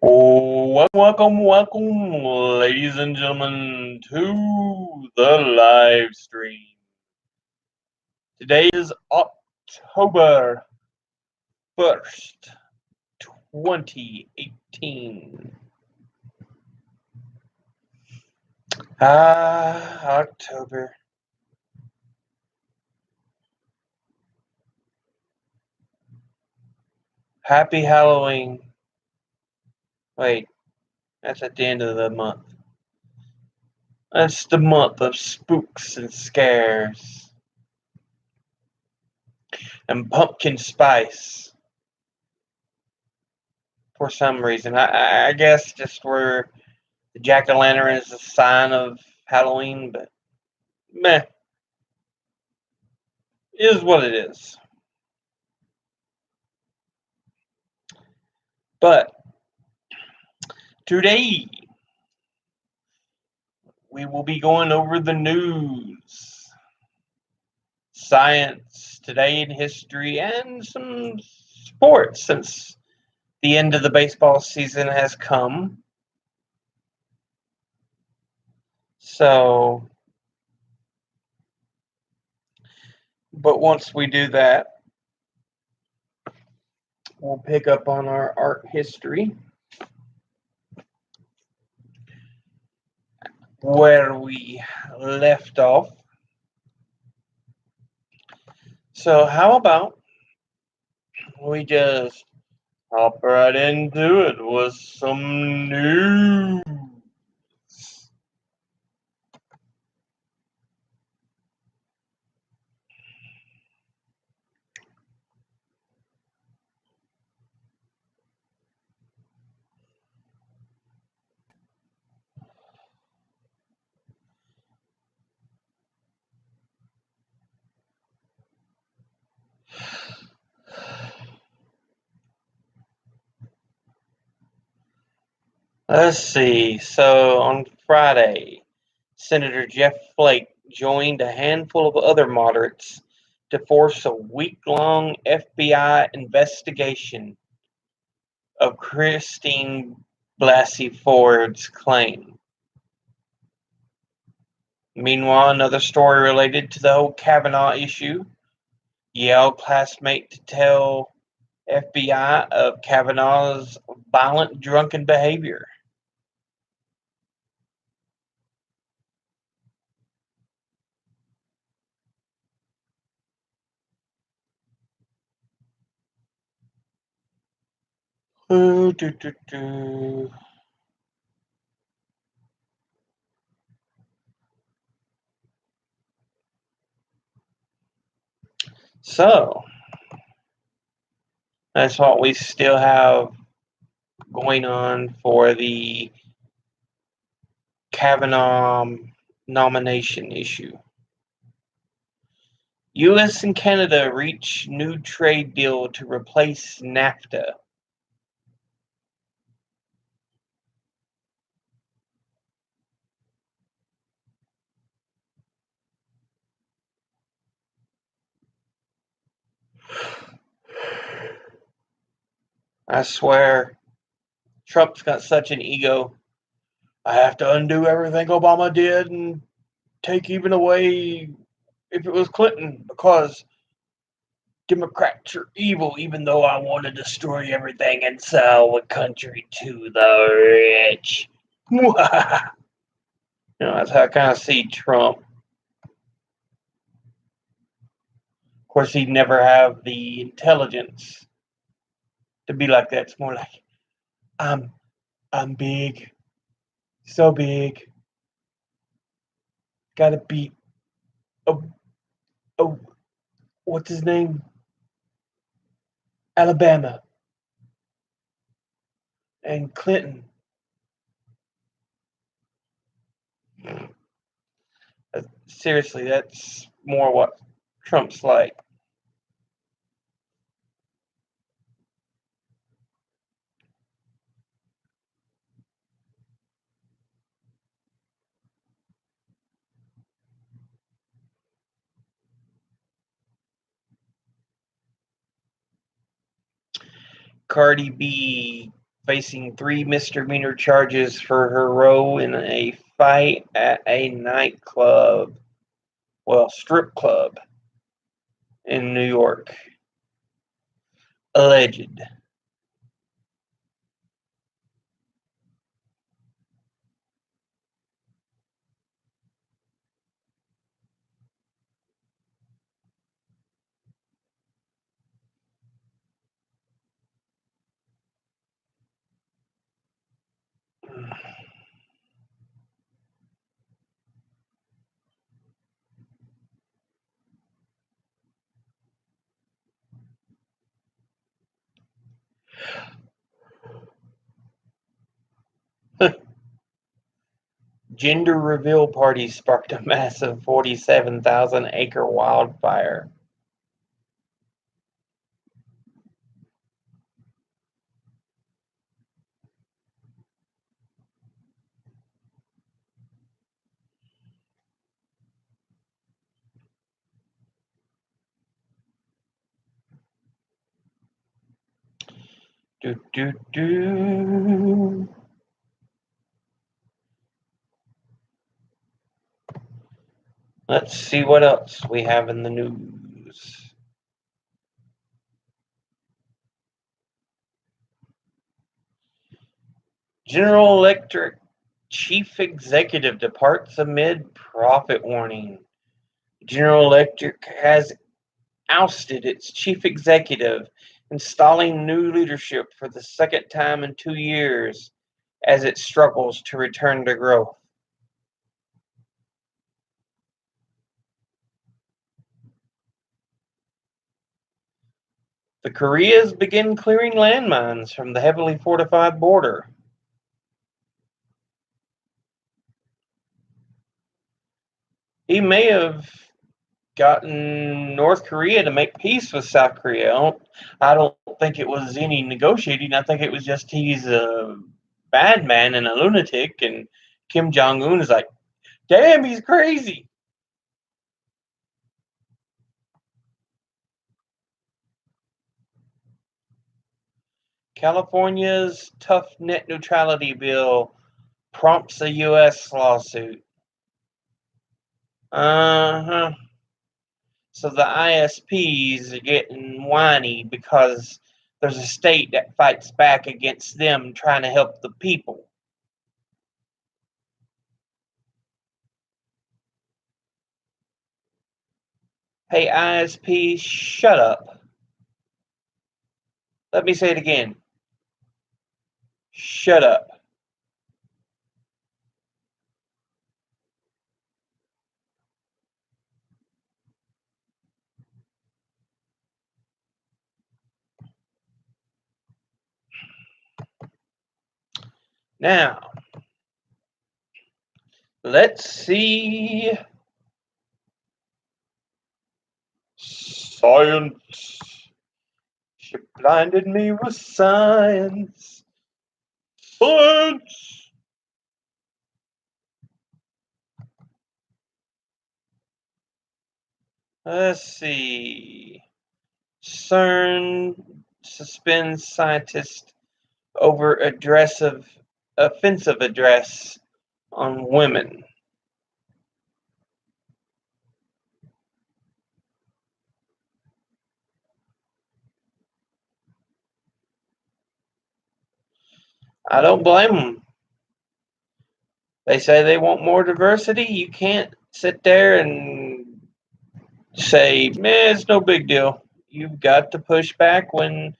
Welcome, ladies and gentlemen, to the live stream. Today is October 1st, 2018. October. Happy Halloween. Wait, that's at the end of the month. That's the month of spooks and scares. And pumpkin spice. For some reason. I guess just where the jack-o'-lantern is a sign of Halloween, but meh. Is what it is. But today we will be going over the news, science, today in history, and some sports since the end of the baseball season has come. So, but once we do that, we'll pick up on our art history, where we left off. So how about we just hop right into it with some news. Let's see. So on Friday, Senator Jeff Flake joined a handful of other moderates to force a week-long FBI investigation of Christine Blasey Ford's claim. Meanwhile, another story related to the whole Kavanaugh issue. Yale classmate to tell FBI of Kavanaugh's violent drunken behavior. So, that's what we still have going on for the Kavanaugh nomination issue. U.S. and Canada reach new trade deal to replace NAFTA. I swear, Trump's got such an ego. I have to undo everything Obama did and take even away if it was Clinton because Democrats are evil, even though I want to destroy everything and sell the country to the rich. That's how I kind of see Trump. Of course, he'd never have the intelligence to be like that. It's more like, I'm big, so big. Gotta beat, oh, what's his name? Alabama and Clinton. Seriously, that's more what Trump's like. Cardi B facing 3 misdemeanor charges for her role in a fight at a nightclub, well, strip club in New York. Alleged. Gender reveal party sparked a massive 47,000-acre wildfire. Do, do, do. Let's see what else we have in the news. General Electric chief executive departs amid profit warning. General Electric has ousted its chief executive, installing new leadership for the second time in 2 years as it struggles to return to growth. The Koreas begin clearing landmines from the heavily fortified border. He may have gotten North Korea to make peace with South Korea. I don't think it was any negotiating. I think it was just he's a bad man and a lunatic, and Kim Jong Un is like, damn, he's crazy. California's tough net neutrality bill prompts a U.S. lawsuit. Uh huh. So the ISPs are getting whiny because there's a state that fights back against them trying to help the people. Hey, ISP, shut up. Let me say it again. Shut up. Now, let's see. Science. She blinded me with science. Science. Let's see. CERN suspends scientist over offensive address on women. I don't blame them. They say they want more diversity. You can't sit there and say, man, it's no big deal. You've got to push back when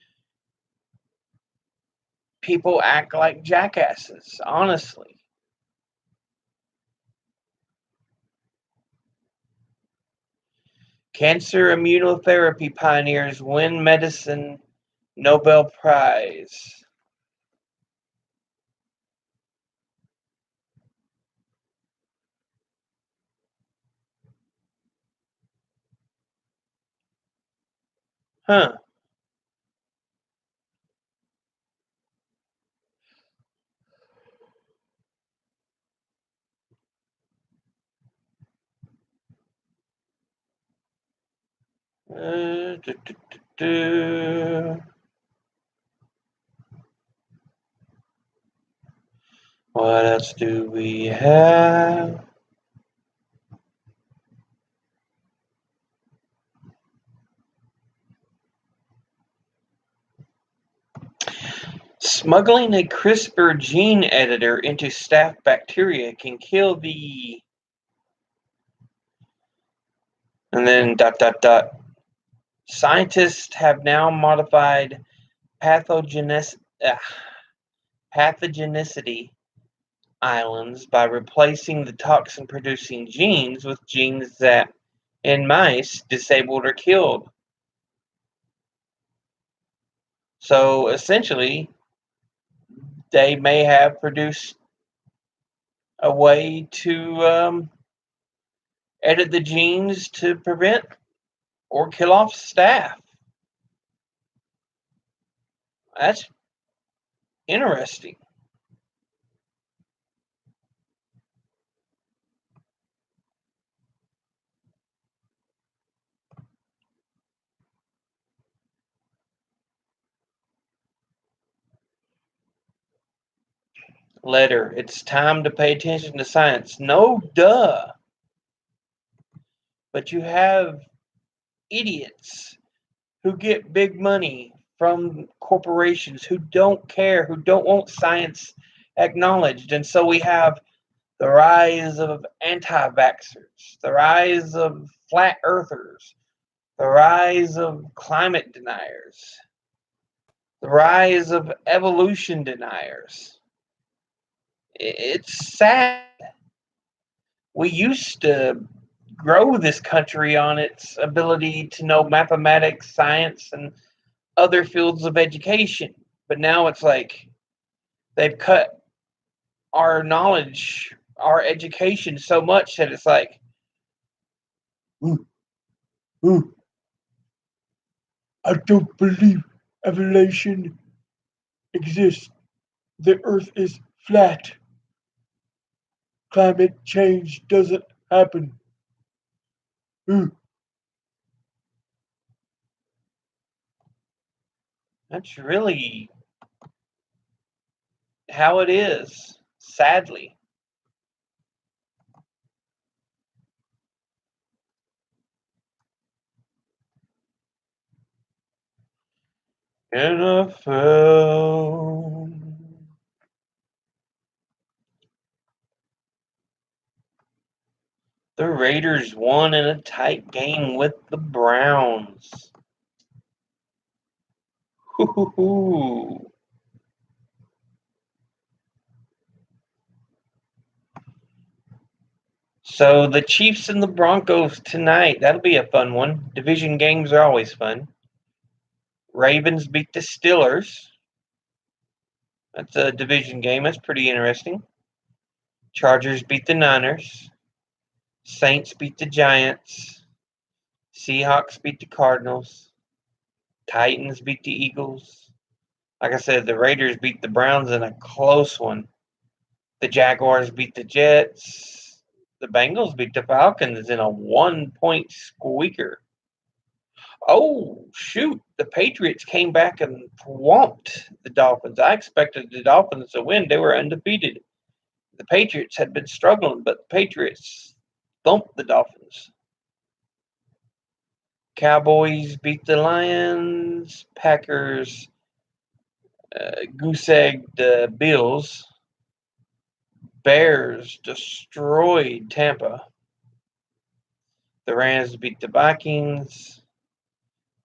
people act like jackasses, honestly. Cancer immunotherapy pioneers win medicine Nobel Prize. Huh. Do, do, do, do. What else do we have? Smuggling a CRISPR gene editor into staph bacteria can kill the... And then ... Scientists have now modified pathogenicity islands by replacing the toxin-producing genes with genes that, in mice, disabled or killed. So essentially, they may have produced a way to edit the genes to prevent or kill off staph. That's interesting. Letter, it's time to pay attention to science. No, duh. But you have idiots who get big money from corporations who don't care, who don't want science acknowledged. And so we have the rise of anti-vaxxers, the rise of flat earthers, the rise of climate deniers, the rise of evolution deniers. It's sad. We used to grow this country on its ability to know mathematics, science, and other fields of education. But now it's like they've cut our knowledge, our education so much that it's like, ooh, ooh, I don't believe evolution exists. The earth is flat. Climate change doesn't happen. Ooh. That's really how it is, sadly. NFL. The Raiders won in a tight game with the Browns. Hoo-hoo-hoo. So the Chiefs and the Broncos tonight. That'll be a fun one. Division games are always fun. Ravens beat the Steelers. That's a division game. That's pretty interesting. Chargers beat the Niners. Saints beat the Giants. Seahawks beat the Cardinals. Titans beat the Eagles. Like I said, the Raiders beat the Browns in a close one. The Jaguars beat the Jets. The Bengals beat the Falcons in a 1-point squeaker. Oh, shoot. The Patriots came back and swamped the Dolphins. I expected the Dolphins to win. They were undefeated. The Patriots had been struggling, but the Patriots thumped the Dolphins. Cowboys beat the Lions. Packers goose-egged the Bills. Bears destroyed Tampa. The Rams beat the Vikings.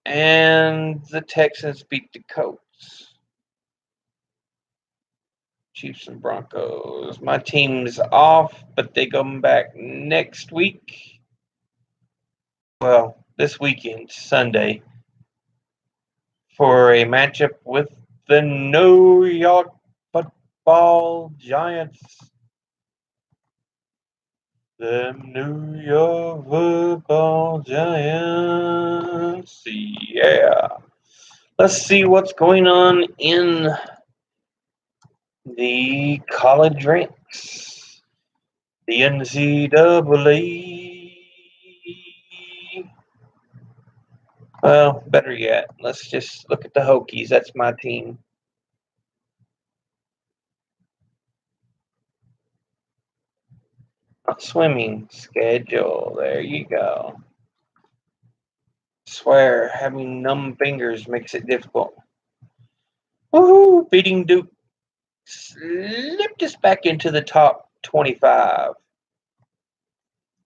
And the Texans beat the Colts. Chiefs and Broncos. My team's off, but they come back next week. Well, this weekend, Sunday, for a matchup with the New York Football Giants. The New York Football Giants. Yeah. Let's see what's going on in the college ranks. The NCAA. Well, better yet, let's just look at the Hokies. That's my team. Swimming schedule. There you go. Swear, having numb fingers makes it difficult. Woohoo! Beating Duke slipped us back into the top 25.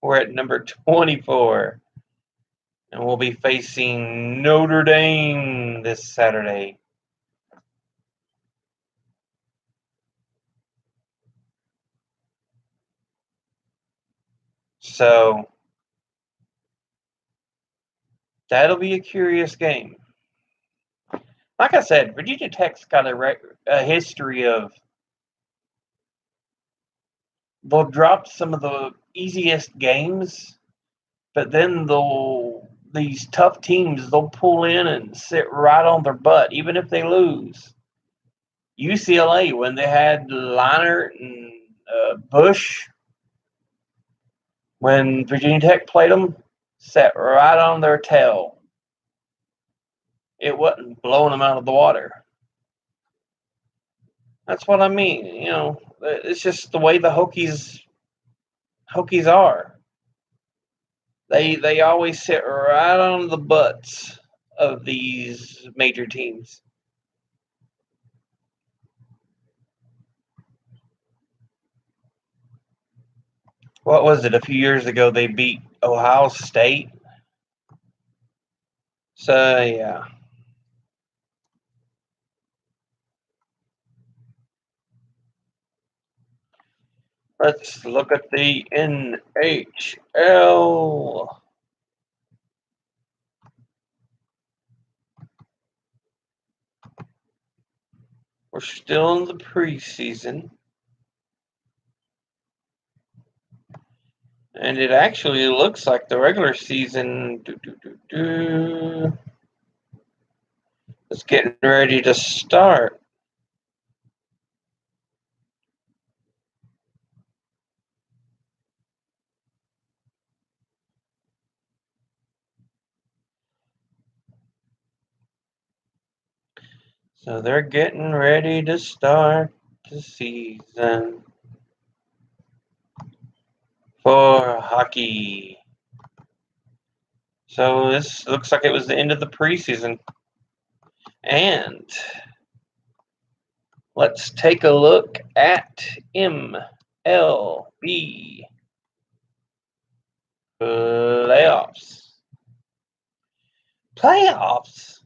We're at number 24. And we'll be facing Notre Dame this Saturday. So that'll be a curious game. Like I said, Virginia Tech's got a history of they'll drop some of the easiest games, but then these tough teams they'll pull in and sit right on their butt, even if they lose. UCLA when they had Leinart and Bush, when Virginia Tech played them, sat right on their tail. It wasn't blowing them out of the water. That's what I mean. It's just the way the Hokies are. They always sit right on the butts of these major teams. What was it? A few years ago, they beat Ohio State. So yeah. Let's look at the NHL. We're still in the preseason. And it actually looks like the regular season is getting ready to start. So they're getting ready to start the season for hockey. So this looks like it was the end of the preseason. And let's take a look at MLB playoffs. Playoffs?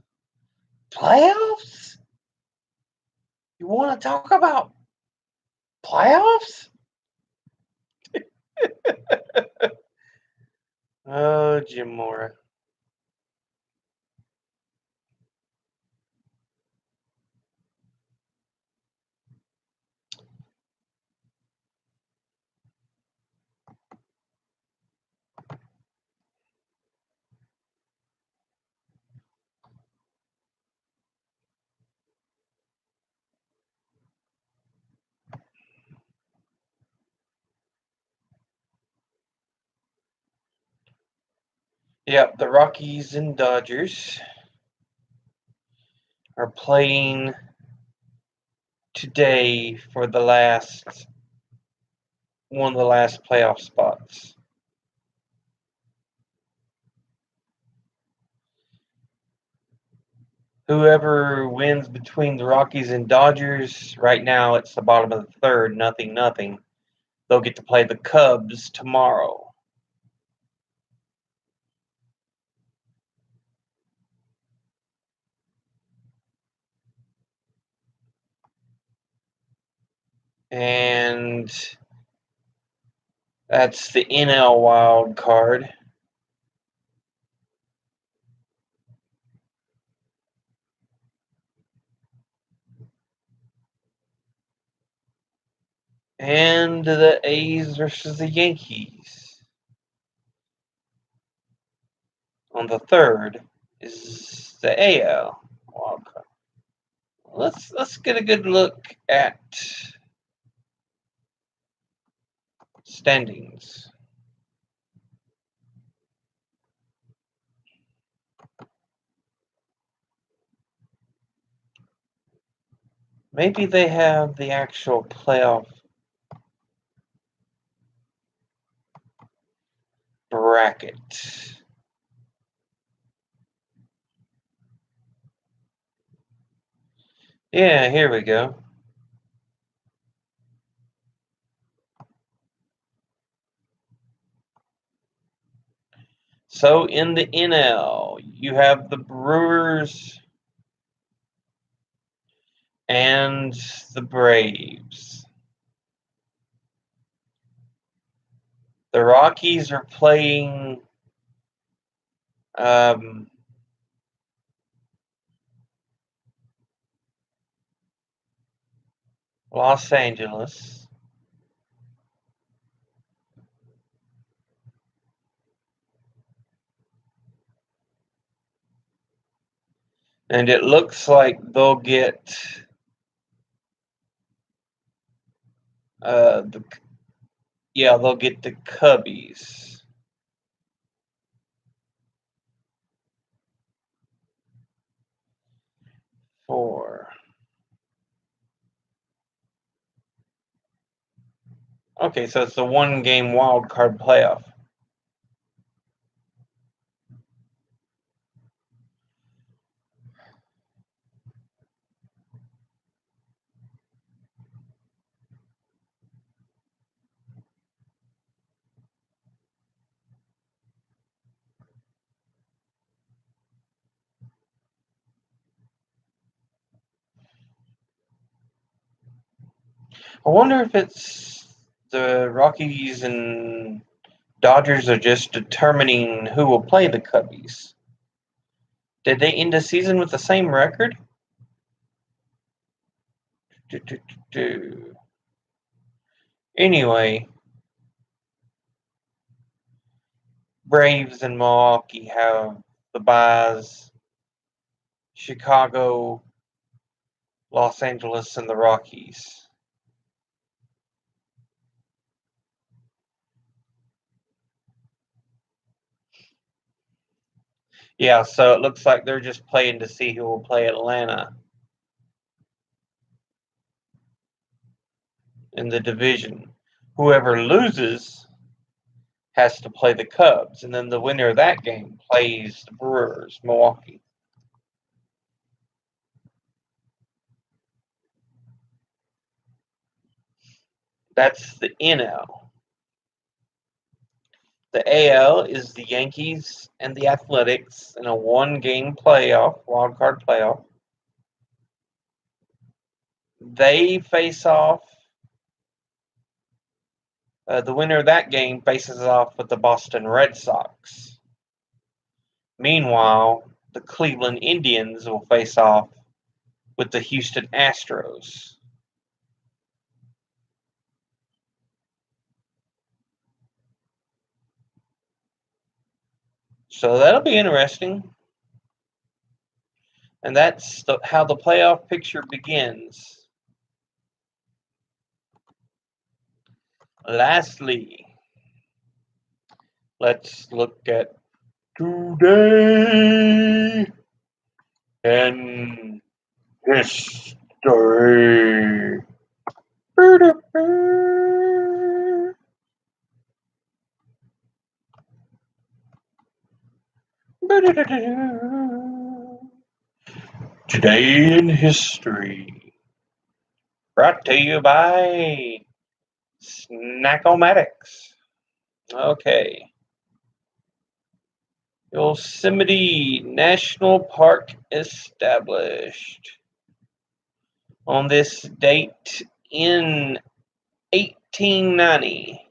You want to talk about playoffs? Oh, Jim Mora. Yep, the Rockies and Dodgers are playing today for one of the last playoff spots. Whoever wins between the Rockies and Dodgers, right now it's the bottom of the third, 0-0. They'll get to play the Cubs tomorrow. And that's the NL wild card. And the A's versus the Yankees. On the third is the AL wild card. Let's get a good look at standings. Maybe they have the actual playoff. bracket. Yeah, here we go. So in the NL, you have the Brewers and the Braves. The Rockies are playing Los Angeles. And it looks like they'll get they'll get the Cubbies. Okay, so it's a 1-game wild card playoff. I wonder if it's the Rockies and Dodgers are just determining who will play the Cubbies. Did they end the season with the same record? Anyway, Braves and Milwaukee have the byes. Chicago, Los Angeles, and the Rockies. Yeah, so it looks like they're just playing to see who will play Atlanta in the division. Whoever loses has to play the Cubs, and then the winner of that game plays the Brewers, Milwaukee. That's the NL. The AL is the Yankees and the Athletics in a 1-game playoff, wild card playoff. They face off. The winner of that game faces off with the Boston Red Sox. Meanwhile, the Cleveland Indians will face off with the Houston Astros. So that'll be interesting. And that's how the playoff picture begins. Lastly, let's look at today in history. Today in history, brought to you by Snackomatics. Okay. Yosemite National Park established on this date in 1890.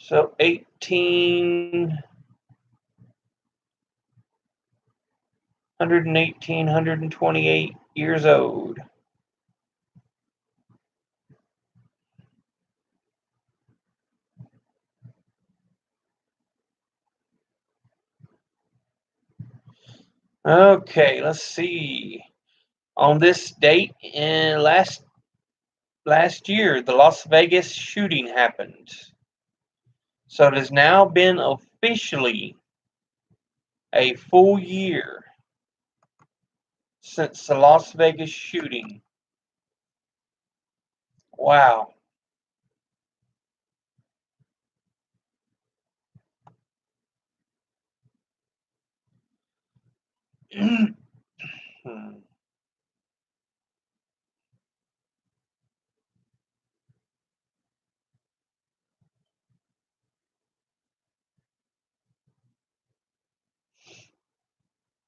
So 128 years old. Okay, let's see. On this date in last year, the Las Vegas shooting happened. So it has now been officially a full year since the Las Vegas shooting. Wow.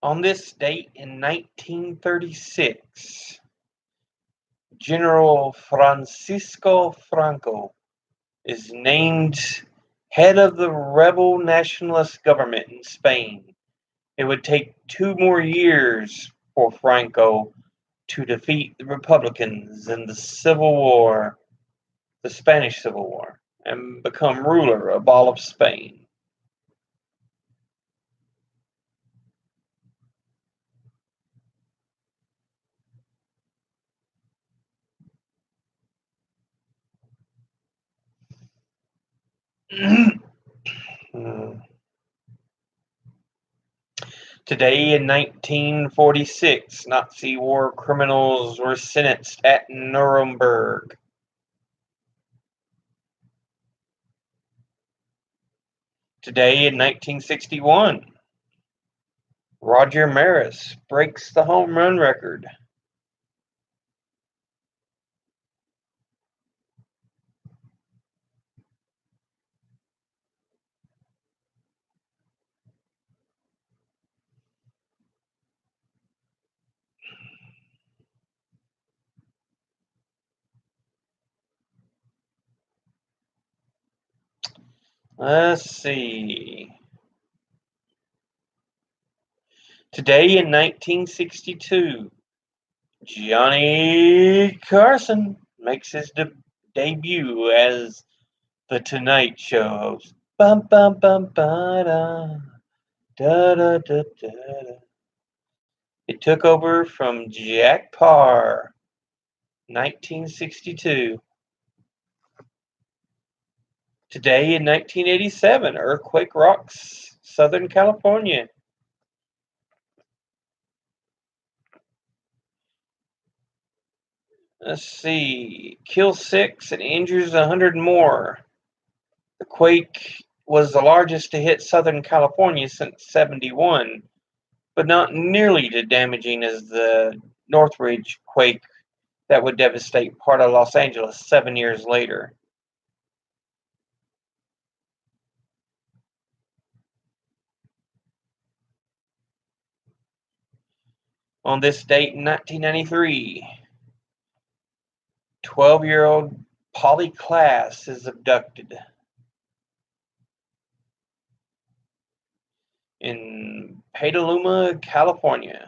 On this date in 1936, General Francisco Franco is named head of the rebel nationalist government in Spain. It would take 2 more years for Franco to defeat the Republicans in the Spanish Civil War, and become ruler of all of Spain. Today in 1946, Nazi war criminals were sentenced at Nuremberg. Today in 1961, Roger Maris breaks the home run record. Let's see. Today in 1962, Johnny Carson makes his debut as the Tonight Show host. Bum bum bum ba da da da da da. It took over from Jack Paar, 1962. Today in 1987, earthquake rocks Southern California. Let's see, kills 6 and injures 100 more. The quake was the largest to hit Southern California since '71, but not nearly as damaging as the Northridge quake that would devastate part of Los Angeles 7 years later. On this date in 1993, 12-year-old Polly Klaas is abducted in Petaluma, California.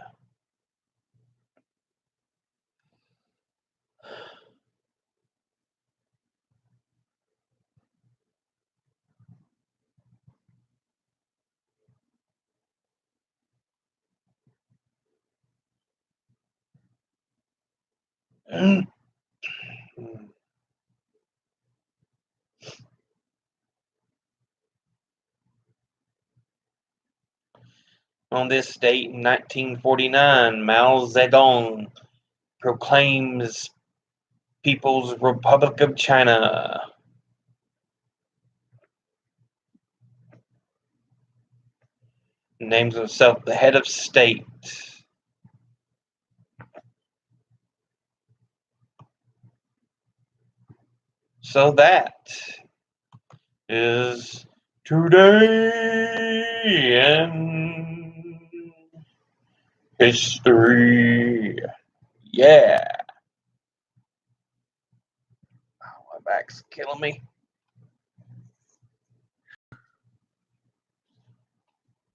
On this date in 1949, Mao Zedong proclaims People's Republic of China. Names himself the head of state. So that is today in history. Yeah. Oh, my back's killing me.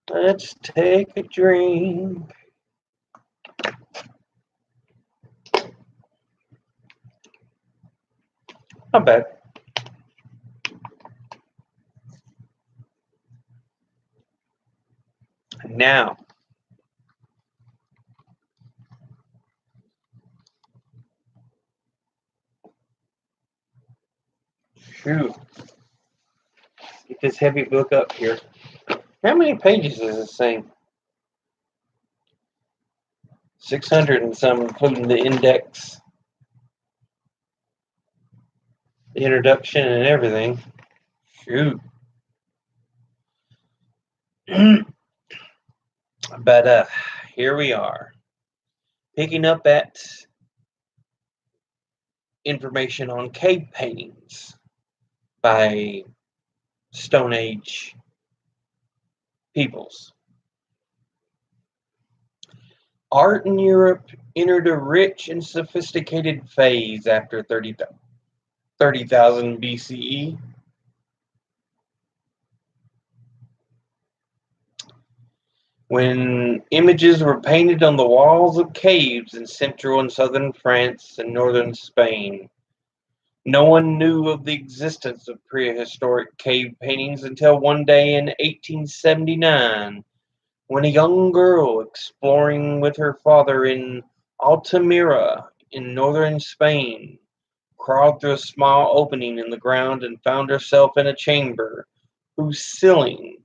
Let's take a drink. Not bad. Now, phew, get this heavy book up here. How many pages is this thing? 600 and some, including the index, the introduction, and everything. Shoot. But here we are, picking up at information on cave paintings by Stone Age peoples. Art in Europe entered a rich and sophisticated phase after 30,000 BCE. When images were painted on the walls of caves in central and southern France and northern Spain. No one knew of the existence of prehistoric cave paintings until one day in 1879, when a young girl exploring with her father in Altamira in northern Spain crawled through a small opening in the ground and found herself in a chamber whose ceiling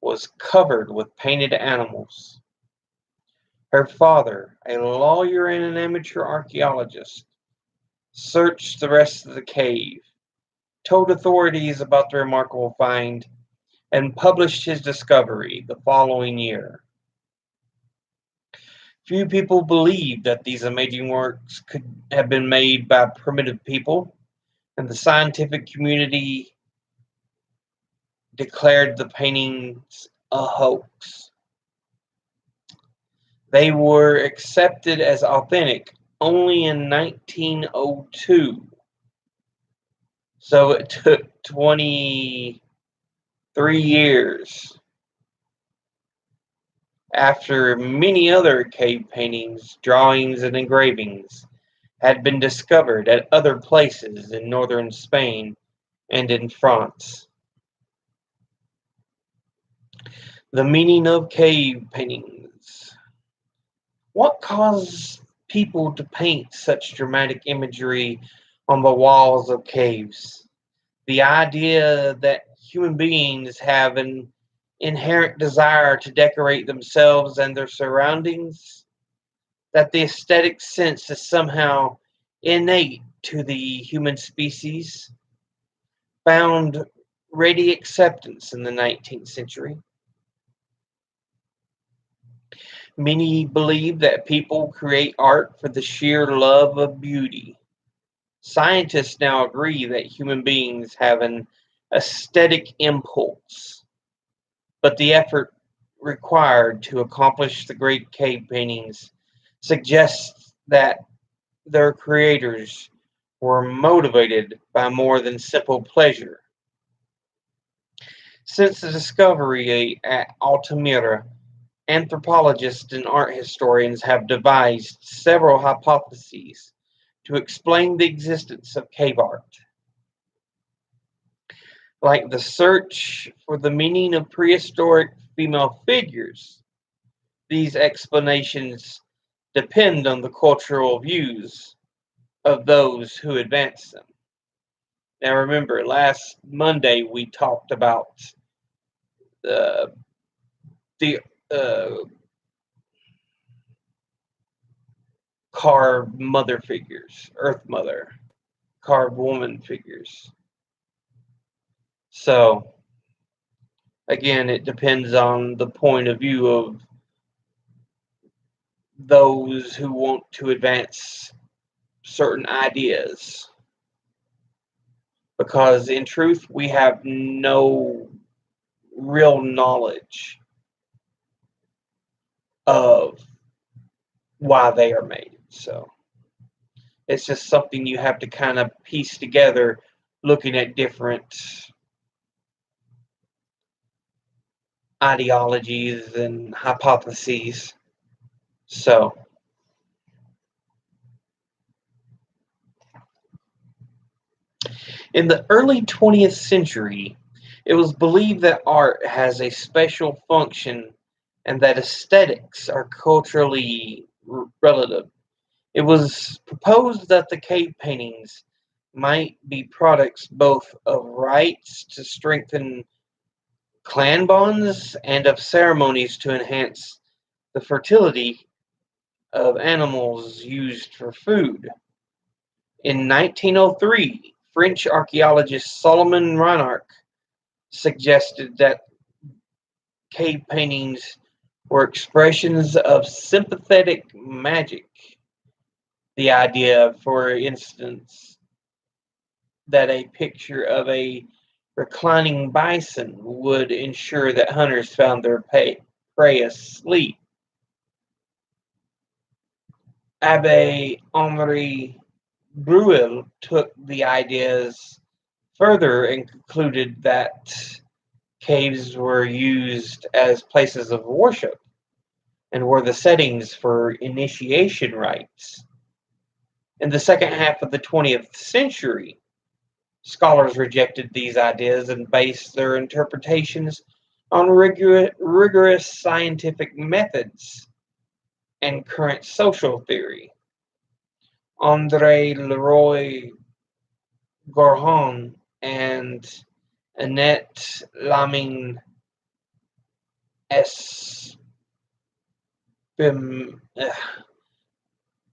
was covered with painted animals. Her father, a lawyer and an amateur archaeologist, searched the rest of the cave, told authorities about the remarkable find, and published his discovery the following year. Few people believed that these amazing works could have been made by primitive people, and the scientific community declared the paintings a hoax. They were accepted as authentic only in 1902. So it took 23 years after many other cave paintings, drawings, and engravings had been discovered at other places in northern Spain and in France. The meaning of cave paintings. What caused people to paint such dramatic imagery on the walls of caves? The idea that human beings have an inherent desire to decorate themselves and their surroundings, that the aesthetic sense is somehow innate to the human species, found ready acceptance in the 19th century. Many believe that people create art for the sheer love of beauty. Scientists now agree that human beings have an aesthetic impulse, but the effort required to accomplish the great cave paintings suggests that their creators were motivated by more than simple pleasure. Since the discovery at Altamira, anthropologists and art historians have devised several hypotheses to explain the existence of cave art. Like the search for the meaning of prehistoric female figures, these explanations depend on the cultural views of those who advance them. Now remember, last Monday we talked about the carved mother figures, Earth Mother, carved woman figures. So, again, it depends on the point of view of those who want to advance certain ideas. Because in truth, we have no real knowledge of why they are made. So it's just something you have to kind of piece together looking at different ideologies and hypotheses. So in the early 20th century, it was believed that art has a special function and that aesthetics are culturally relative. It was proposed that the cave paintings might be products both of rites to strengthen clan bonds and of ceremonies to enhance the fertility of animals used for food. In 1903, French archaeologist Solomon Reinach suggested that cave paintings were expressions of sympathetic magic. The idea, for instance, that a picture of a reclining bison would ensure that hunters found their prey asleep. Abbe Henri Breuil took the ideas further and concluded that caves were used as places of worship and were the settings for initiation rites. In the second half of the 20th century, scholars rejected these ideas and based their interpretations on rigorous scientific methods and current social theory. André Leroy Gourhan and Annette Laming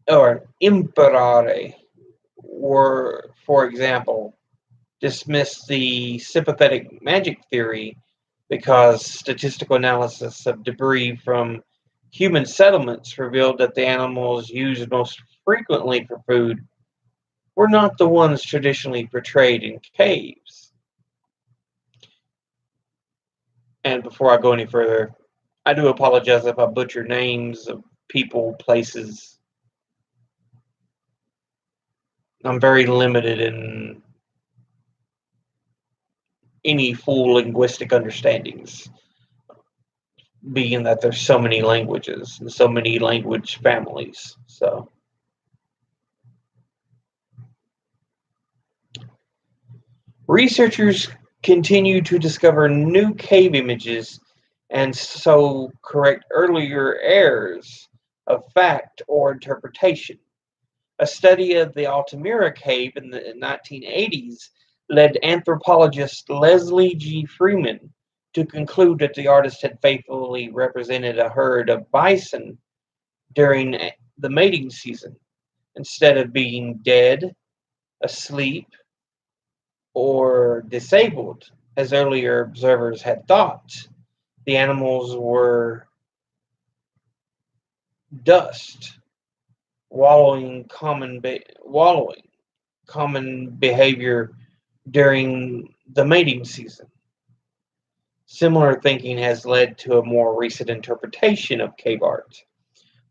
or Imperare were, for example, dismissed the sympathetic magic theory because statistical analysis of debris from human settlements revealed that the animals used most frequently for food were not the ones traditionally portrayed in caves. And before I go any further, I do apologize if I butcher names of people, places. I'm very limited in any full linguistic understandings, being that there's so many languages and so many language families. So researchers continue to discover new cave images and so correct earlier errors of fact or interpretation. A study of the Altamira cave in the 1980s led anthropologist Leslie G. Freeman to conclude that the artist had faithfully represented a herd of bison during the mating season, instead of being dead, asleep, or disabled, as earlier observers had thought. The animals were dust, common behavior during the mating season. Similar thinking has led to a more recent interpretation of cave art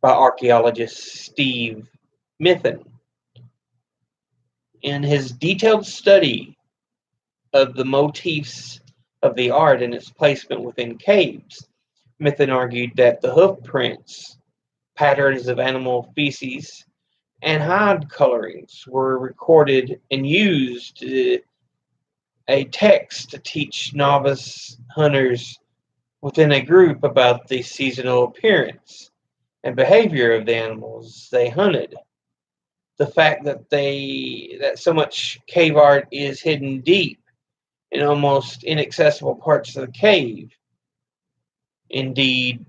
by archaeologist Steve Mithen. In his detailed study of the motifs of the art and its placement within caves, Mithen argued that the hoof prints, patterns of animal feces, and hide colorings were recorded and used a text to teach novice hunters within a group about the seasonal appearance and behavior of the animals they hunted. The fact that so much cave art is hidden deep in almost inaccessible parts of the cave, indeed,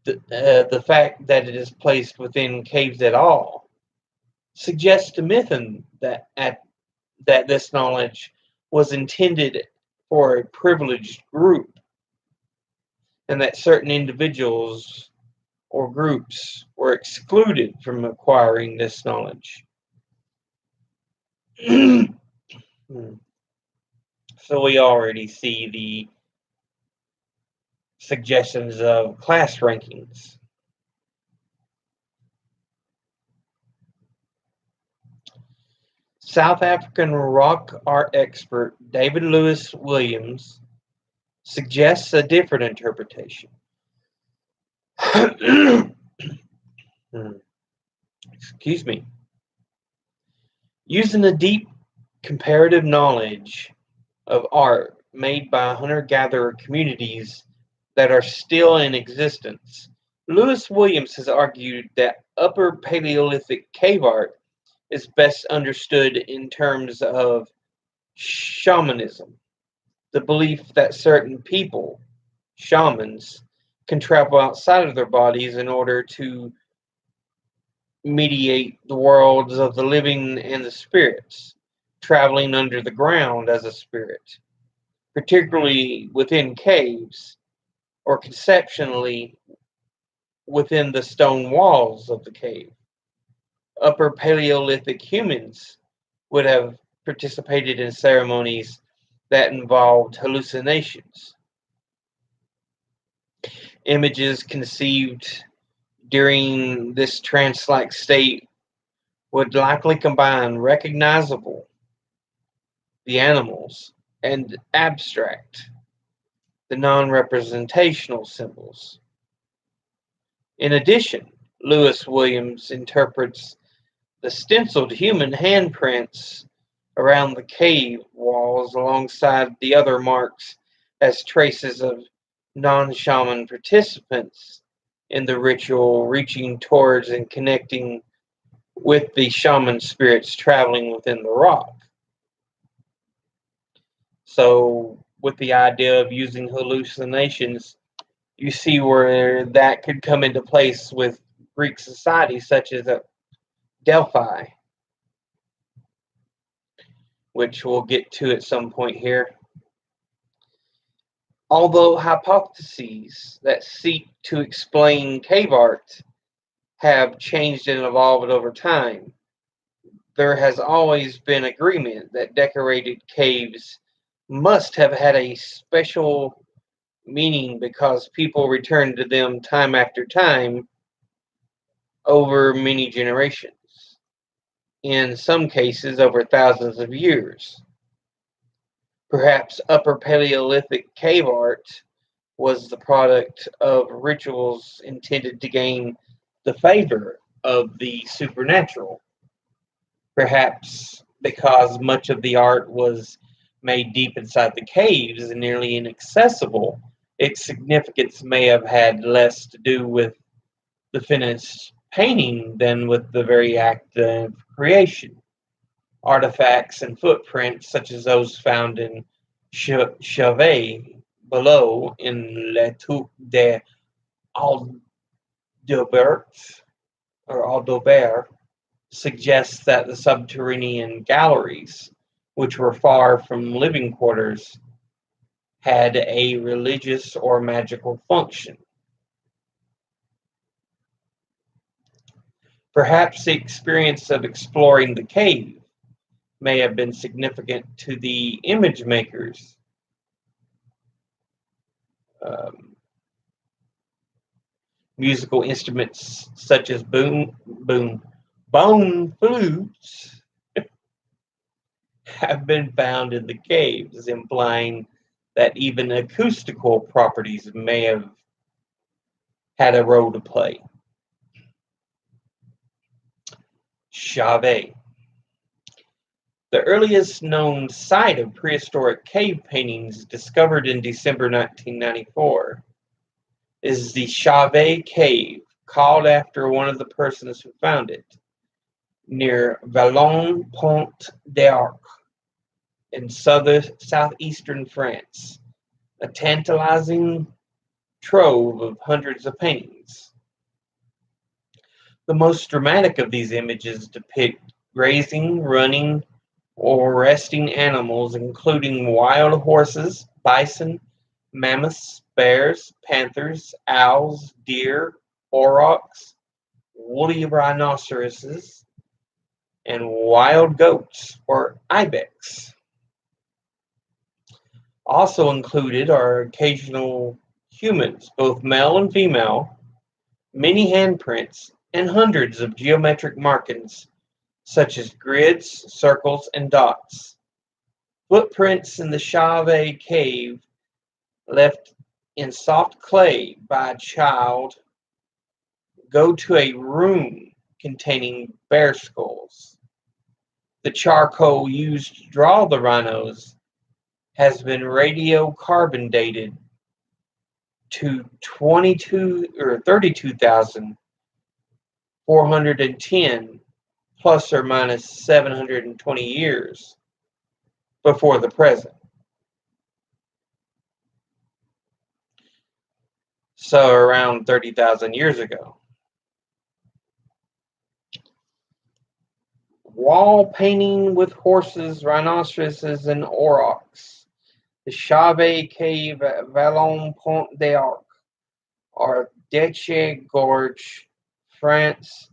the fact that it is placed within caves at all, suggests to Mithen that this knowledge was intended for a privileged group, and that certain individuals or groups were excluded from acquiring this knowledge. So we already see the suggestions of class rankings. South African rock art expert David Lewis Williams suggests a different interpretation. Excuse me. Using a deep comparative knowledge of art made by hunter-gatherer communities that are still in existence, Lewis Williams has argued that Upper Paleolithic cave art is best understood in terms of shamanism, the belief that certain people, shamans, can travel outside of their bodies in order to mediate the worlds of the living and the spirits, traveling under the ground as a spirit, particularly within caves, or conceptually within the stone walls of the cave. Upper Paleolithic humans would have participated in ceremonies that involved hallucinations. Images conceived during this trance-like state would likely combine recognizable, the animals, and abstract, the non-representational symbols. In addition, Lewis Williams interprets the stenciled human handprints around the cave walls alongside the other marks as traces of non-shaman participants in the ritual reaching towards and connecting with the shaman spirits traveling within the rock. So, with the idea of using hallucinations, you see where that could come into place with Greek society, such as at Delphi, which we'll get to at some point here. Although hypotheses that seek to explain cave art have changed and evolved over time, there has always been agreement that decorated caves must have had a special meaning because people returned to them time after time over many generations, in some cases over thousands of years. Perhaps Upper Paleolithic cave art was the product of rituals intended to gain the favor of the supernatural. Perhaps because much of the art was made deep inside the caves and nearly inaccessible, its significance may have had less to do with the finished painting than with the very act of creation. Artifacts and footprints, such as those found in Chauvet below in Le Touque de Aldebert, or Aldobert, suggests that the subterranean galleries, which were far from living quarters, had a religious or magical function. Perhaps the experience of exploring the cave may have been significant to the image makers. Um, Musical instruments such as bone flutes have been found in the caves, implying that even acoustical properties may have had a role to play. Chauvet. The earliest known site of prehistoric cave paintings discovered in December 1994 is the Chauvet Cave, called after one of the persons who found it, near Vallon-Pont-d'Arc in southeastern France, a tantalizing trove of hundreds of paintings. The most dramatic of these images depict grazing, running, or resting animals, including wild horses, bison, mammoths, bears, panthers, owls, deer, aurochs, woolly rhinoceroses, and wild goats or ibex. Also included are occasional humans, both male and female, many handprints, and hundreds of geometric markings such as grids, circles, and dots. Footprints in the Chauvet cave left in soft clay by a child go to a room containing bear skulls. The charcoal used to draw the rhinos has been radiocarbon dated to 22 or 32,410 plus or minus 720 years before the present. So around 30,000 years ago. Wall painting with horses, rhinoceroses, and aurochs. The Chauvet Cave at Vallon-Pont-d'Arc Ardèche Gorge, France,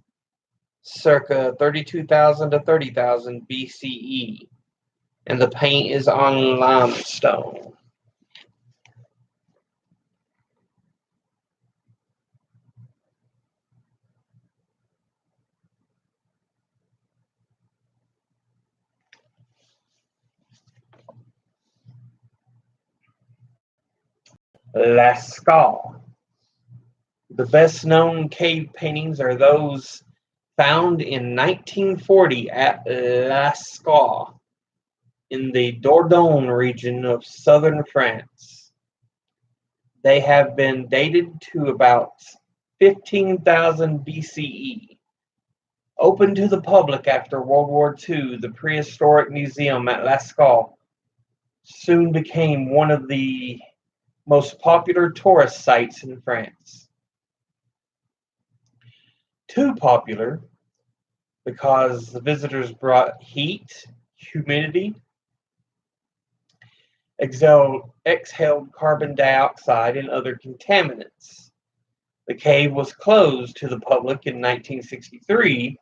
circa 32,000 to 30,000 BCE, and the paint is on limestone. Lascaux. The best known cave paintings are those found in 1940 at Lascaux in the Dordogne region of southern France. They have been dated to about 15,000 BCE. Open to the public after World War II, the Prehistoric Museum at Lascaux soon became one of the most popular tourist sites in France. Too popular because the visitors brought heat, humidity, exhaled carbon dioxide, and other contaminants. The cave was closed to the public in 1963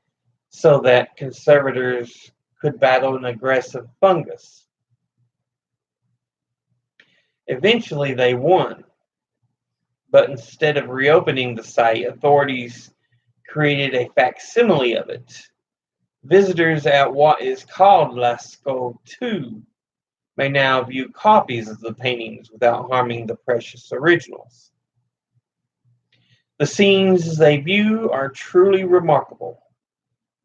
so that conservators could battle an aggressive fungus. Eventually, they won, but instead of reopening the site, authorities created a facsimile of it. Visitors at what is called Lascaux 2 may now view copies of the paintings without harming the precious originals. The scenes they view are truly remarkable.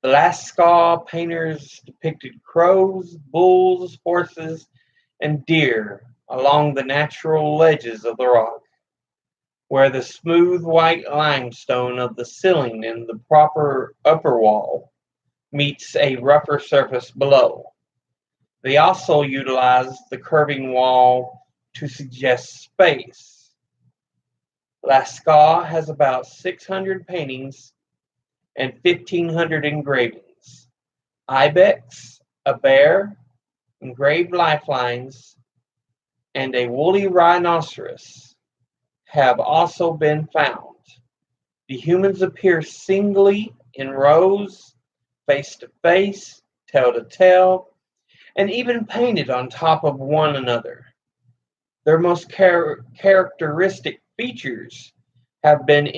The Lascaux painters depicted crows, bulls, horses, and deer along the natural ledges of the rock, where the smooth white limestone of the ceiling and the proper upper wall meets a rougher surface below. They also utilized the curving wall to suggest space. Lascaux has about 600 paintings and 1,500 engravings. Ibex, a bear, engraved lifelines, and a woolly rhinoceros have also been found. The humans appear singly, in rows, face to face, tail to tail, and even painted on top of one another. Their most characteristic features have been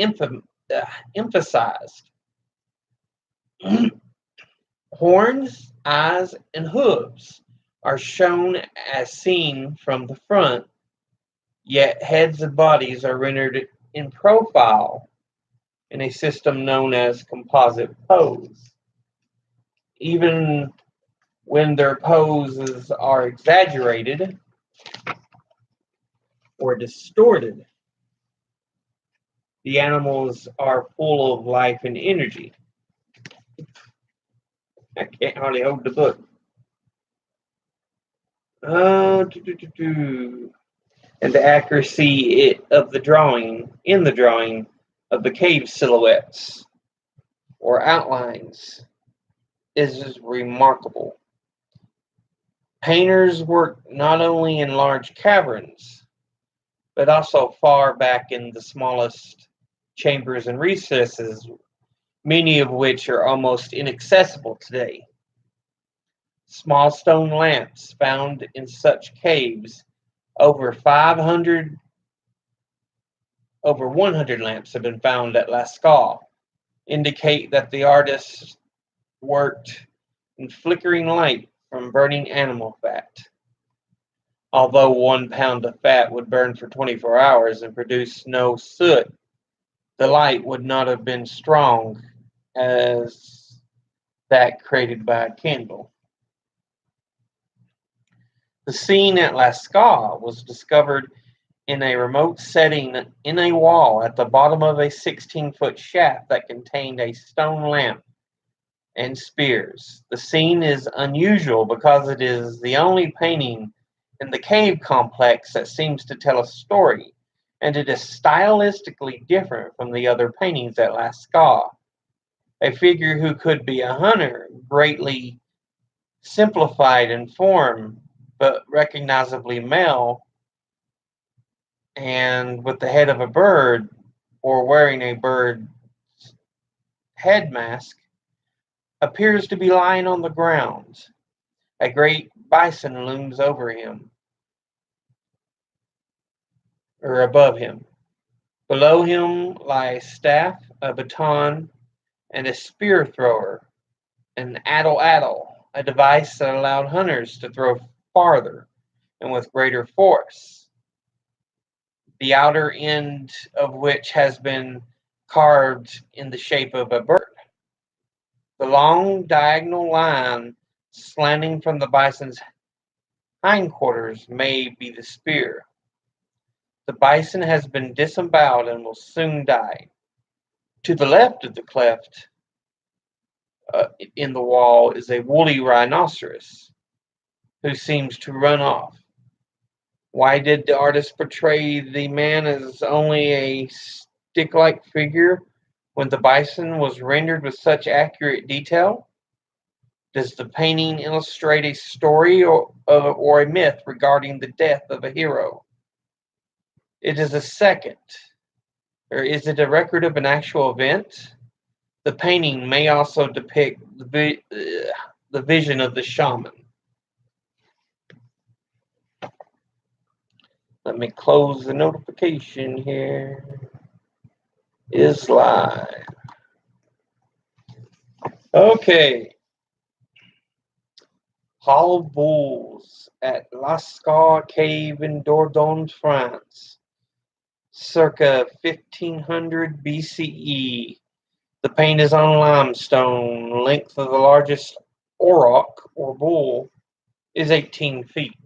emphasized. Horns, eyes, and hooves are shown as seen from the front, yet heads and bodies are rendered in profile in a system known as composite pose. Even when their poses are exaggerated or distorted, the animals are full of life and energy. I can't hardly hold the book. And the accuracy of the drawing, in the drawing of the cave silhouettes or outlines, is remarkable. Painters worked not only in large caverns, but also far back in the smallest chambers and recesses, many of which are almost inaccessible today. Small stone lamps found in such caves, over 100 lamps have been found at Lascaux, indicate that the artists worked in flickering light from burning animal fat. Although 1 pound of fat would burn for 24 hours and produce no soot, the light would not have been strong as that created by a candle. The scene at Lascaux was discovered in a remote setting in a wall at the bottom of a 16-foot shaft that contained a stone lamp and spears. The scene is unusual because it is the only painting in the cave complex that seems to tell a story, and it is stylistically different from the other paintings at Lascaux. A figure who could be a hunter, greatly simplified in form, but recognizably male, and with the head of a bird, or wearing a bird's head mask, appears to be lying on the ground. A great bison looms over him, or above him. Below him lie a staff, a baton, and a spear thrower, an addle, a device that allowed hunters to throw farther and with greater force, the outer end of which has been carved in the shape of a bird. The long diagonal line slanting from the bison's hindquarters may be the spear. The bison has been disemboweled and will soon die. To the left of the cleft in the wall is a woolly rhinoceros who seems to run off. Why did the artist portray the man as only a stick-like figure when the bison was rendered with such accurate detail? Does the painting illustrate a story or a myth regarding the death of a hero? It is a second. Or is it a record of an actual event? The painting may also depict the vision of the shaman. Let me close the notification here. Is live. Okay. Hall of Bulls at Lascar Cave in Dordogne, France, circa 1500 BCE. The paint is on limestone. Length of the largest auroch, or bull, is 18 feet.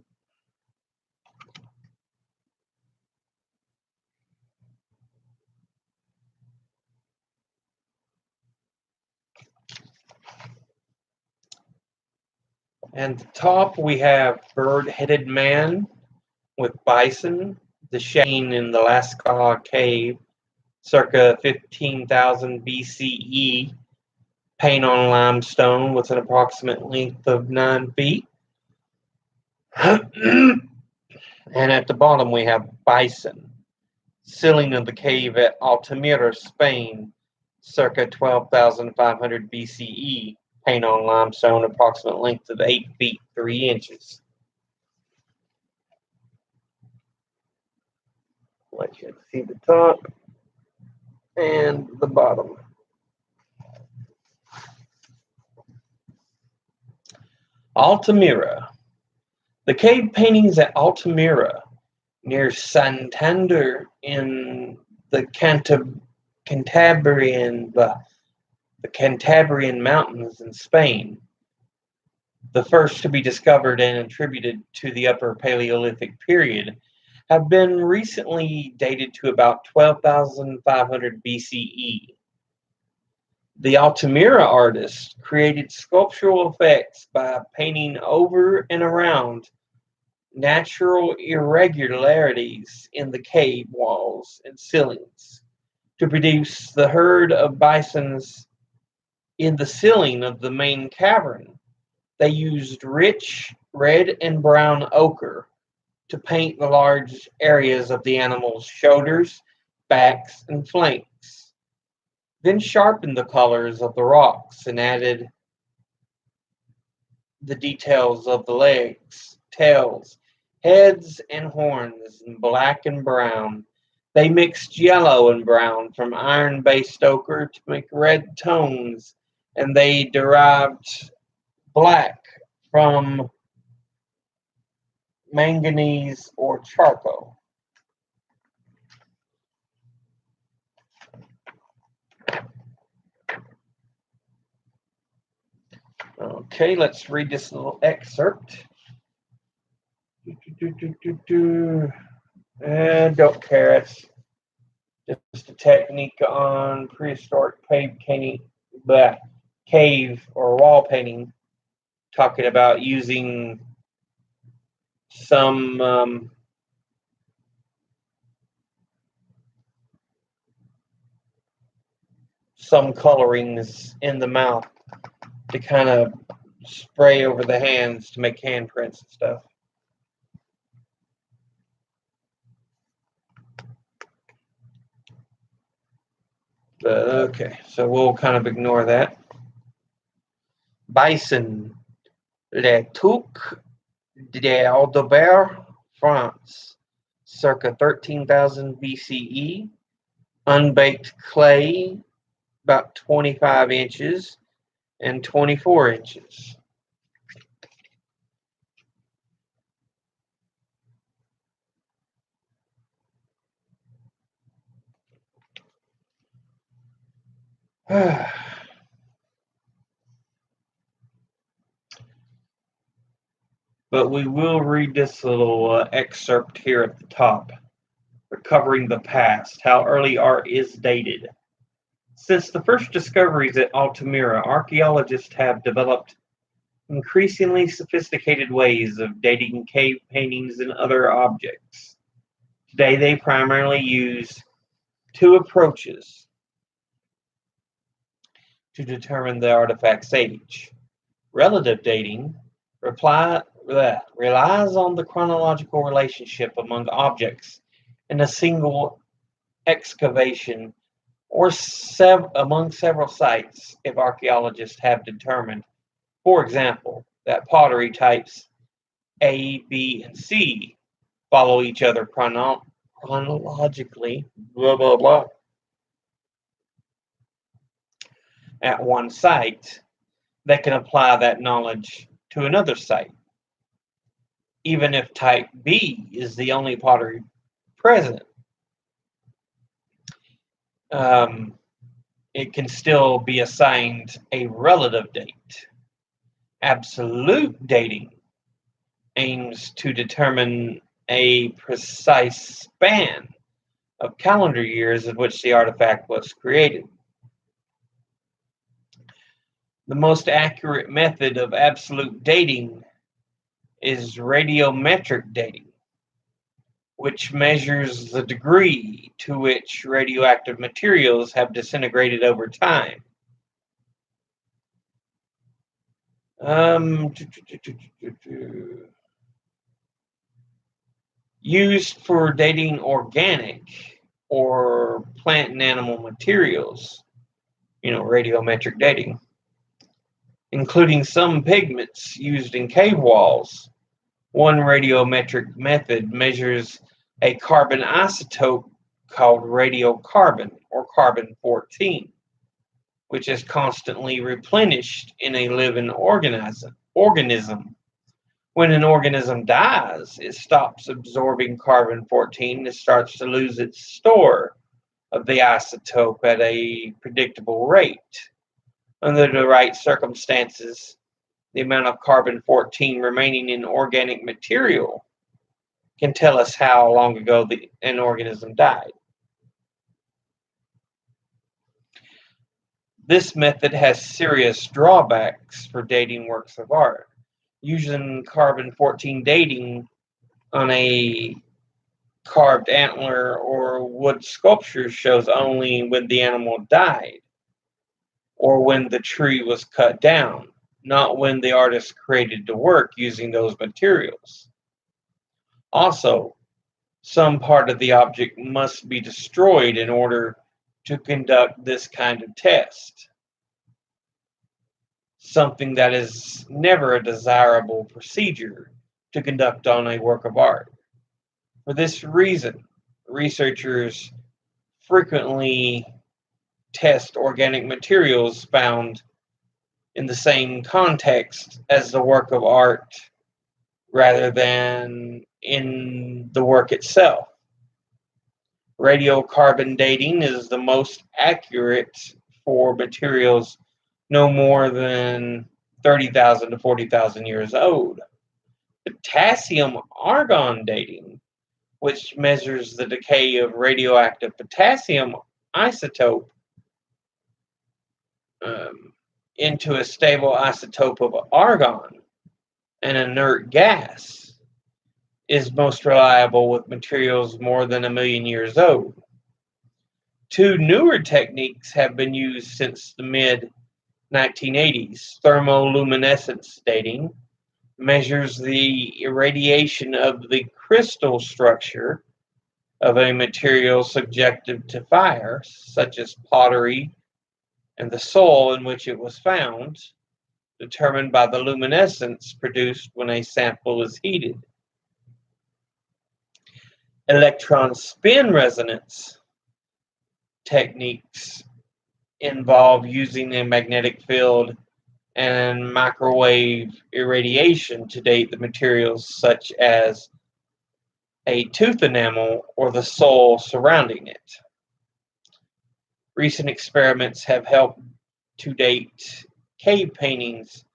And at the top we have bird-headed man with bison, the shane in the Lascar Cave, circa 15,000 BCE, paint on limestone with an approximate length of 9 feet. And at the bottom we have bison, ceiling of the cave at Altamira, Spain, circa 12,500 BCE, paint on limestone, approximate length of 8 feet 3 inches. Let you see the top and the bottom. Altamira. The cave paintings at Altamira, near Santander in the Cantabrian Mountains in Spain, the first to be discovered and attributed to the Upper Paleolithic period, have been recently dated to about 12,500 BCE. The Altamira artist created sculptural effects by painting over and around natural irregularities in the cave walls and ceilings to produce the herd of bisons in the ceiling of the main cavern. They used rich red and brown ochre to paint the large areas of the animal's shoulders, backs, and flanks, then sharpened the colors of the rocks and added the details of the legs, tails, heads, and horns in black and brown. They mixed yellow and brown from iron-based ochre to make red tones, and they derived black from manganese or charcoal. Okay, let's read this little excerpt. Don't care. It's just a technique on prehistoric cave or wall painting, talking about using some colorings in the mouth to kind of spray over the hands to make handprints and stuff. Okay, so we'll kind of ignore that. Bison, Le Touque d'Aldebert, France, circa 13,000 BCE. Unbaked clay, about 25 inches and 24 inches. But we will read this little excerpt here at the top. Recovering the past, how early art is dated. Since the first discoveries at Altamira, archaeologists have developed increasingly sophisticated ways of dating cave paintings and other objects. Today, they primarily use two approaches to determine the artifact's age. Relative dating relies on the chronological relationship among objects in a single excavation or among several sites if archaeologists have determined, for example, that pottery types A, B, and C follow each other chronologically, blah, blah, blah, at one site. They can apply that knowledge to another site. Even if type B is the only pottery present, it can still be assigned a relative date. Absolute dating aims to determine a precise span of calendar years in which the artifact was created. The most accurate method of absolute dating is radiometric dating, which measures the degree to which radioactive materials have disintegrated over time. Used for dating organic or plant and animal materials, radiometric dating, including some pigments used in cave walls. One radiometric method measures a carbon isotope called radiocarbon or carbon-14, which is constantly replenished in a living organism. When an organism dies, it stops absorbing carbon-14 and starts to lose its store of the isotope at a predictable rate. Under the right circumstances, the amount of carbon-14 remaining in organic material can tell us how long ago an organism died. This method has serious drawbacks for dating works of art. Using carbon-14 dating on a carved antler or wood sculpture shows only when the animal died or when the tree was cut down, not when the artist created the work using those materials. Also, some part of the object must be destroyed in order to conduct this kind of test, something that is never a desirable procedure to conduct on a work of art. For this reason, researchers frequently test organic materials found in the same context as the work of art rather than in the work itself. Radiocarbon dating is the most accurate for materials no more than 30,000 to 40,000 years old. Potassium argon dating, which measures the decay of radioactive potassium isotope into a stable isotope of argon, an inert gas, is most reliable with materials more than 1 million years old. Two newer techniques have been used since the mid-1980s. Thermoluminescence dating measures the irradiation of the crystal structure of a material subjected to fire, such as pottery, and the soil in which it was found, determined by the luminescence produced when a sample is heated. Electron spin resonance techniques involve using a magnetic field and microwave irradiation to date the materials such as a tooth enamel or the soil surrounding it. Recent experiments have helped to date cave paintings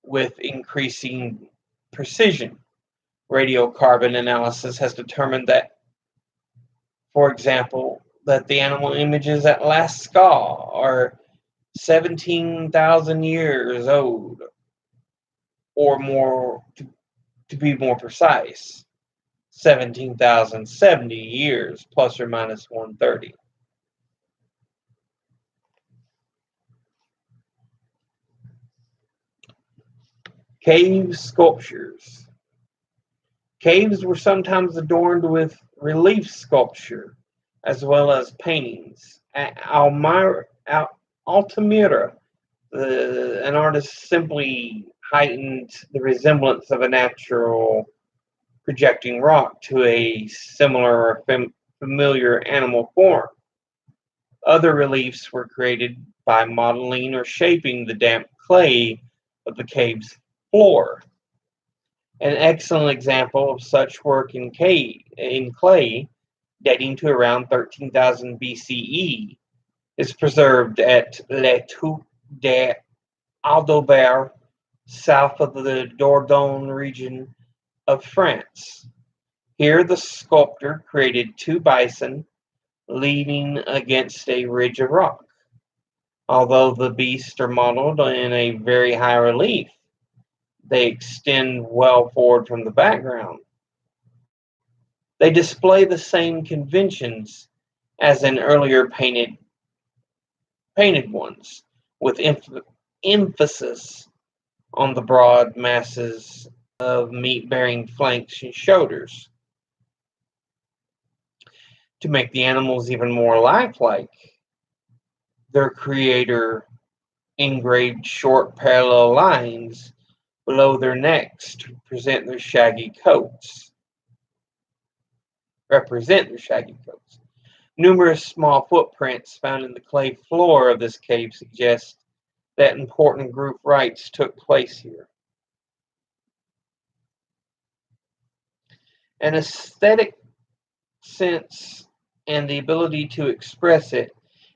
with increasing precision. Radiocarbon analysis has determined that, for example, that the animal images at Lascaux are 17,000 years old, or more, to be more precise, 17,070 years, plus or minus 130. Cave sculptures. Caves were sometimes adorned with relief sculpture, as well as paintings. At Altamira, an artist simply heightened the resemblance of a natural projecting rock to a similar or familiar animal form. Other reliefs were created by modeling or shaping the damp clay of the cave's floor. An excellent example of such work in clay, dating to around 13,000 BCE, is preserved at Les Touques d'Aldebert, south of the Dordogne region of France. Here the sculptor created two bison leaning against a ridge of rock. Although the beasts are modeled in a very high relief, they extend well forward from the background. They display the same conventions as in earlier painted ones, with emphasis on the broad masses of meat-bearing flanks and shoulders. To make the animals even more lifelike, their creator engraved short parallel lines below their necks to represent their shaggy coats. Numerous small footprints found in the clay floor of this cave suggest that important group rites took place here. An aesthetic sense and the ability to express it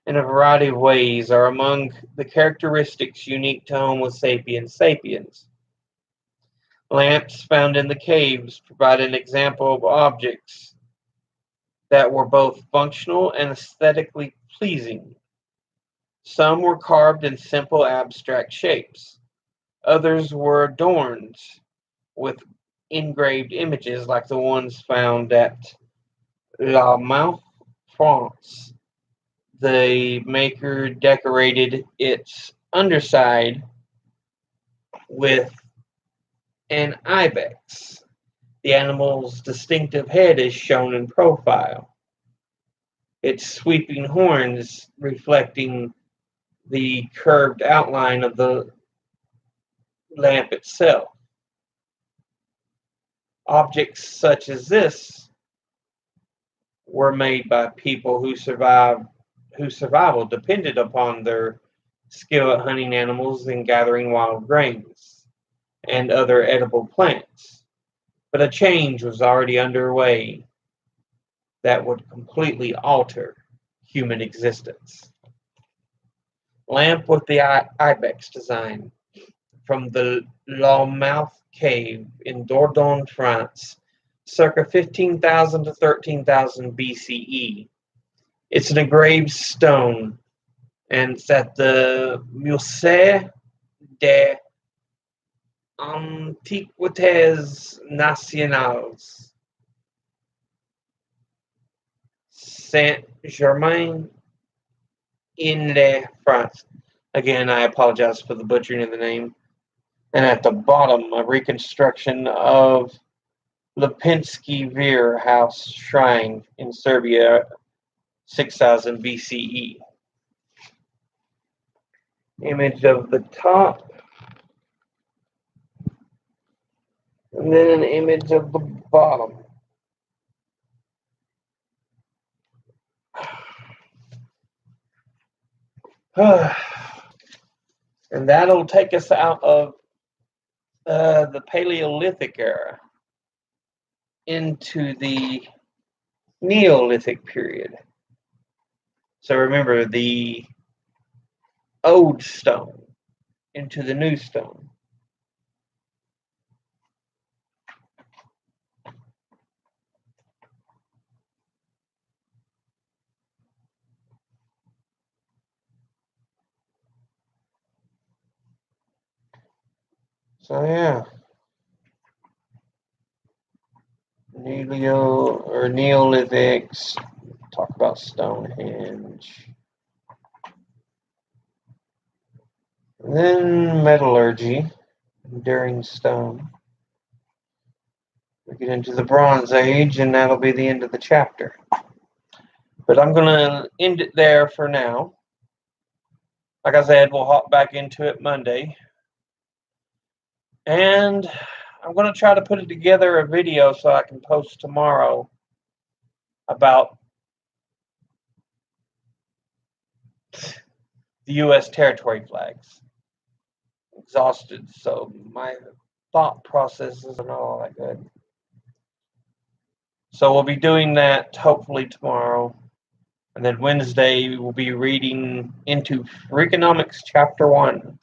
in a variety of ways are among the characteristics unique to Homo sapiens sapiens. Lamps found in the caves provide an example of objects that were both functional and aesthetically pleasing. Some were carved in simple abstract shapes. Others were adorned with engraved images like the ones found at La Mouth, France. The maker decorated its underside with an ibex. The animal's distinctive head is shown in profile, its sweeping horns reflecting the curved outline of the lamp itself. Objects such as this were made by people whose survival depended upon their skill at hunting animals and gathering wild grains and other edible plants. But a change was already underway that would completely alter human existence. Lamp with the ibex design from the Longmouth Cave in Dordogne, France, circa 15,000 to 13,000 BCE. It's an engraved stone, and it's at the Musée des Antiquités Nationales, Saint-Germain in France. Again, I apologize for the butchering of the name. And at the bottom, a reconstruction of Lipinski Vir House Shrine in Serbia, 6000 BCE. Image of the top, and then an image of the bottom. And that'll take us out of the Paleolithic era into the Neolithic period. So remember, the old stone into the new stone. So yeah, Neolithics. Talk about Stonehenge. And then metallurgy, enduring stone. We get into the Bronze Age, and that'll be the end of the chapter. But I'm going to end it there for now. Like I said, we'll hop back into it Monday. And I'm going to try to put together a video so I can post tomorrow about the U.S. territory flags. Exhausted, so my thought processes are not all that good. So we'll be doing that hopefully tomorrow. And then Wednesday we'll be reading into Freakonomics Chapter 1.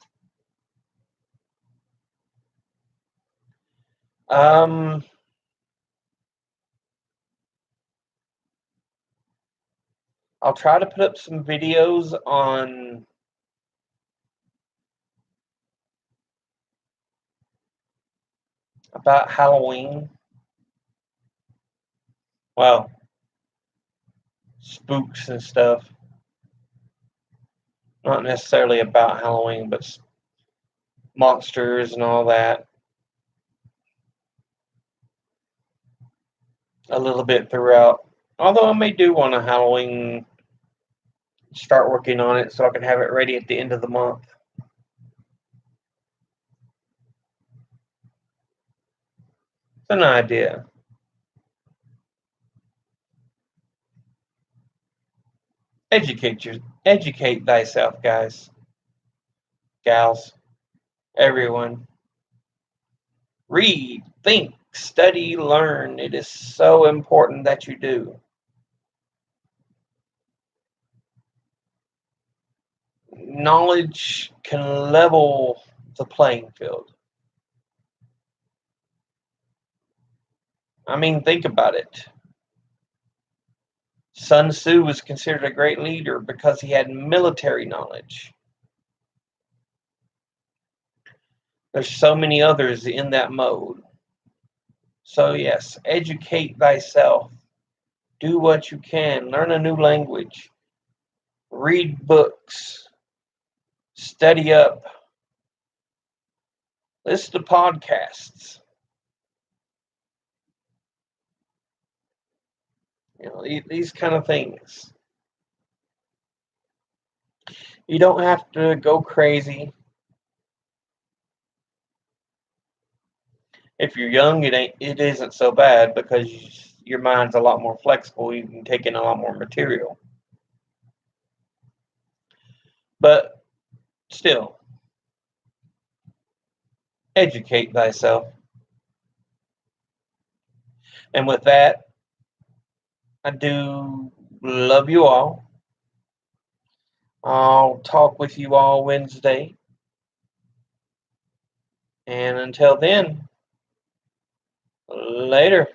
I'll try to put up some videos on about Halloween. Well, spooks and stuff. Not necessarily about Halloween, but monsters and all that. A little bit throughout. Although I may do want a Halloween, start working on it so I can have it ready at the end of the month. It's an idea. Educate thyself, guys, gals, everyone. Read, think, study, learn. It is so important that you do. Knowledge can level the playing field. I mean, think about it. Sun Tzu was considered a great leader because he had military knowledge. There's so many others in that mode. So yes, educate thyself. Do what you can. Learn a new language. Read books. Study up. Listen to podcasts. You know, these kind of things. You don't have to go crazy. If you're young, it isn't so bad because your mind's a lot more flexible. You can take in a lot more material. But still, educate thyself. And with that, I do love you all. I'll talk with you all Wednesday. And until then, later.